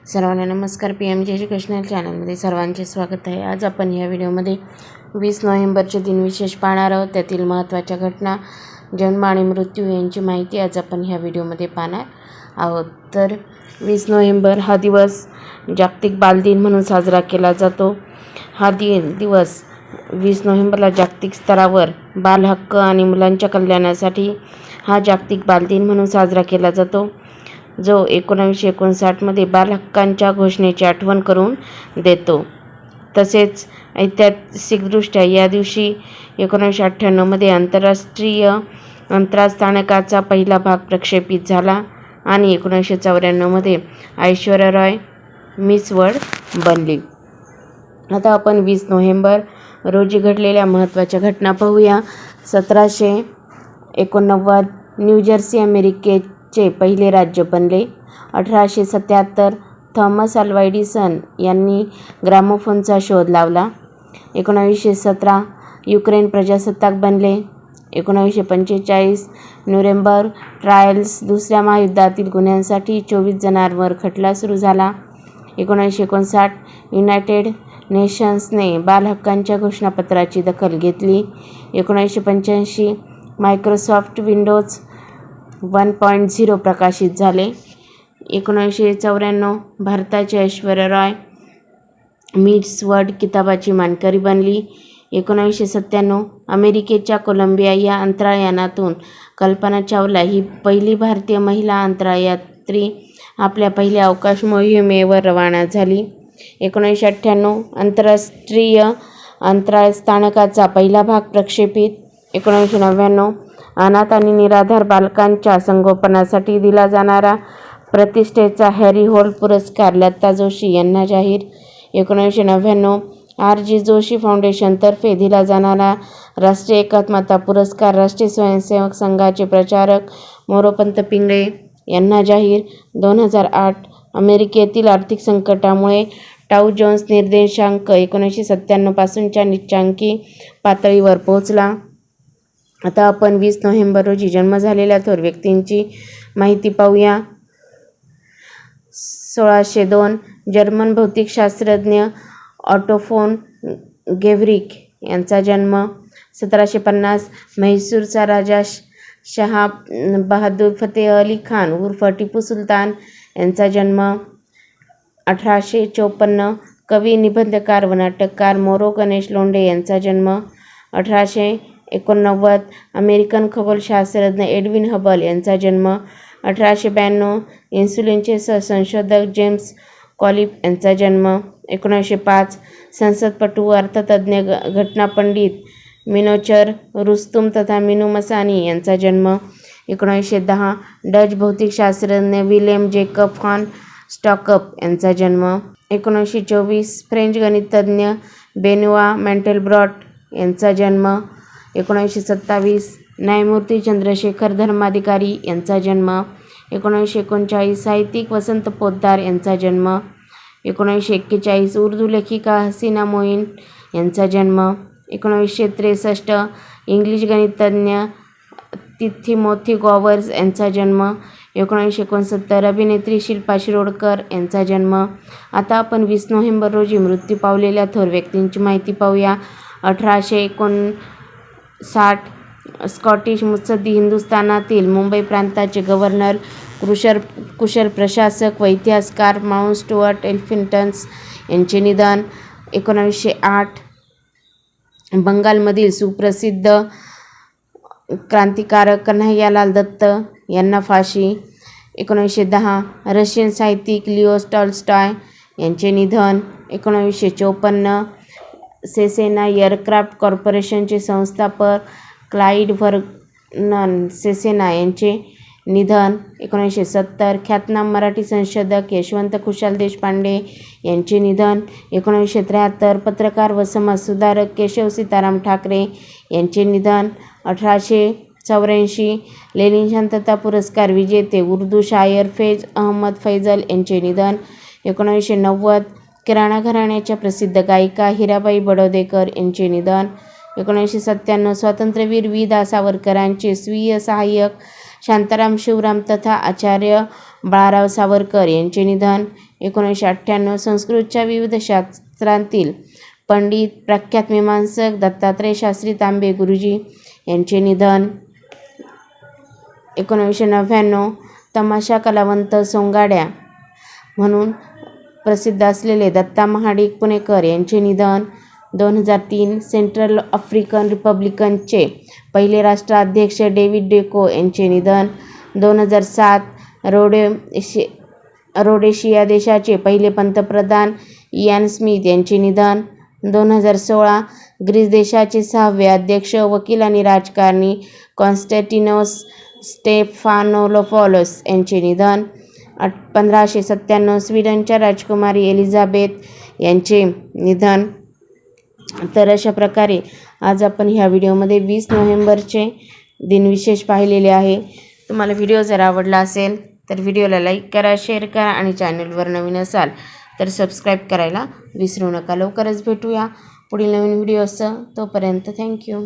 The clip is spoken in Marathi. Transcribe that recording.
सर्वांना नमस्कार. PMJ एज्युकेशनल चॅनलमध्ये सर्वांचे स्वागत आहे. आज आपण या व्हिडिओमध्ये 20 नोव्हेंबरचे दिनविशेष पाहणार आहोत. त्यातील महत्त्वाच्या घटना, जन्म आणि मृत्यू यांची माहिती आज आपण ह्या व्हिडिओमध्ये पाहणार आहोत. तर 20 नोव्हेंबर हा दिवस जागतिक बालदिन म्हणून साजरा केला जातो. हा दिवस 20 नोव्हेंबरला जागतिक स्तरावर बाल हक्क आणि मुलांच्या कल्याणासाठी हा जागतिक बालदिन म्हणून साजरा केला जातो, जो 1959 बाल हक्कांच्या घोषणेची आठवण करून देतो. तसेच ऐतिहासिकदृष्ट्या या दिवशी 1998 आंतरराष्ट्रीय अंतराळ स्थानकाचा पहिला भाग प्रक्षेपित झाला आणि 1994 ऐश्वर्या रॉय मिस वर्ल्ड बनली. आता आपण 20 नोव्हेंबर रोजी घडलेल्या महत्त्वाच्या घटना पाहूया. 1789 न्यूजर्सी अमेरिकेचे पहिले राज्य बनले. 1877 थॉमस अल्वा एडिसन यांनी ग्रामोफोनचा शोध लावला. 1917 युक्रेन प्रजासत्ताक बनले. 1945 न्यूरेमबर्ग ट्रायल्स, दुसऱ्या महायुद्धातील गुन्ह्यांसाठी 24 जणांवर खटला सुरू झाला. 1959 युनायटेड नेशन्सने बाल हक्कांच्या घोषणापत्राची दखल घेतली. 1985 मायक्रोसॉफ्ट विंडोज 1.0 प्रकाशित झाले. 1994 भारताची ऐश्वर्या रॉय मिस वर्ल्ड किताबाची मानकरी बनली. 1997 अमेरिकेच्या कोलंबिया या अंतराळयानातून कल्पना चावला ही पहिली भारतीय महिला अंतराळयात्री आपल्या पहिल्या अवकाश मोहिमेवर रवाना झाली. 1998 आंतरराष्ट्रीय अंतराळ स्थानकाचा पहिला भाग प्रक्षेपित. 1999 अनाथ आणि निराधार बालकांच्या संगोपनासाठी दिला जाणारा प्रतिष्ठेचा हॅरी होल्ट पुरस्कार लता जोशी यांना जाहीर. 1999 R.G. जोशी फाउंडेशनतर्फे दिला जाणारा राष्ट्रीय एकात्मता पुरस्कार राष्ट्रीय स्वयंसेवक संघाचे प्रचारक मोरोपंत पिंगळे यांना जाहीर. 2008 अमेरिकेतील आर्थिक संकटामुळे टाऊ जोन्स निर्देशांक 1997 पासूनच्या निच्चांकी पातळीवर पोहोचला. आता आपण 20 नोव्हेंबर रोजी जन्म झालेल्या थोर व्यक्तींची माहिती पाहूया. 1602 जर्मन भौतिकशास्त्रज्ञ ऑटो फोन गेव्हरिक यांचा जन्म. 1750 म्हैसूरचा राजा शहा बहादूर फतेह अली खान उर्फ टिपू सुलतान यांचा जन्म. 1854 कवी, निबंधकार व नाटककार मोरो गणेश लोंढे यांचा जन्म. 1889 अमेरिकन खगोलशास्त्रज्ञ एडविन हबल यांचा जन्म. 1892 इन्सुलिनचे संशोधक जेम्स कॉलिप यांचा जन्म. 1905 संसदपटू, अर्थतज्ज्ञ, घटनापंडित मिनोचर रुस्तुम तथा मिनू मसानी यांचा जन्म. 1910 डच भौतिकशास्त्रज्ञ विलेम जेकब फॉन स्टॉकअप यांचा जन्म. 1924 फ्रेंच गणितज्ञ बेनुआ मॅन्टेलब्रॉट यांचा जन्म. 1927 न्यायमूर्ती चंद्रशेखर धर्माधिकारी यांचा जन्म. 1939 साहित्यिक वसंत पोद्दार यांचा जन्म. 1941 उर्दू लेखिका हसीना मोईन यांचा जन्म. 1963 इंग्लिश गणितज्ञ तिमोथी गॉवर्स यांचा जन्म. 1969 अभिनेत्री शिल्पा शिरोडकर यांचा जन्म. आता आपण 20 नोव्हेंबर रोजी मृत्यू पावलेल्या थोर व्यक्तींची माहिती पाहूया. 1859 स्कॉटिश मुत्सद्दी, हिंदुस्थानातील मुंबई प्रांताचे गव्हर्नर, कुशल प्रशासक व इतिहासकार माउंट स्टुअर्ट एल्फिन्स्टन यांचे निधन. 1908 बंगालमधील सुप्रसिद्ध क्रांतिकारक कन्हैयालाल दत्त यांना फाशी. 1910 रशियन साहित्यिक लिओ टॉल्स्टॉय यांचे निधन. 1954 सेसेना एअरक्राफ्ट कॉर्पोरेशनचे संस्थापक क्लाइड व्हर्नन सेसेना यांचे निधन. 1970 ख्यातनाम मराठी संशोधक यशवंत खुशाल देशपांडे यांचे निधन. 1973 पत्रकार व समाजसुधारक केशव सीताराम ठाकरे यांचे निधन. 1884 लेनिन शांतता पुरस्कार विजेते उर्दू शायर फैज अहमद फैजल यांचे निधन. 1990 किराणा घराण्याच्या प्रसिद्ध गायिका हिराबाई बडोदेकर यांचे निधन. 1997 स्वातंत्र्यवीर वि. दा. सावरकरांचे स्वीय सहाय्यक शांताराम शिवराम तथा आचार्य बाळाराव सावरकर यांचे निधन. 1998 संस्कृतच्या विविध शास्त्रांतील पंडित प्रख्यात मीमांसक दत्तात्रय शास्त्री तांबे गुरुजी यांचे निधन. 1999 तमाशा कलावंत सोंगाड्या म्हणून प्रसिद्ध असलेले दत्ता महाडिक पुणेकर यांचे निधन. 2003 सेंट्रल आफ्रिकन रिपब्लिकनचे पहिले राष्ट्राध्यक्ष डेव्हिड डेको यांचे निधन. 2007 रोडेशिया देशाचे पहिले पंतप्रधान इयान स्मिथ यांचे निधन. 2016 ग्रीस देशाचे 6वे अध्यक्ष वकील आणि राजकारणी कॉन्स्टॅटिनोस स्टेफानोलोपौलोस यांचे निधन. 1597 स्वीडनच्या राजकुमारी एलिझाबेथ यांचे निधन. तर अशा प्रकारे आज आपण ह्या व्हिडिओमध्ये 20 नोव्हेंबरचे दिनविशेष पाहिलेले आहे. तुम्हाला व्हिडिओ जर आवडला असेल तर व्हिडिओला लाईक करा, शेअर करा आणि चॅनलवर नवीन असाल तर सबस्क्राईब करायला विसरू नका. लवकरच भेटूया पुढील नवीन व्हिडिओसह. तोपर्यंत थँक्यू.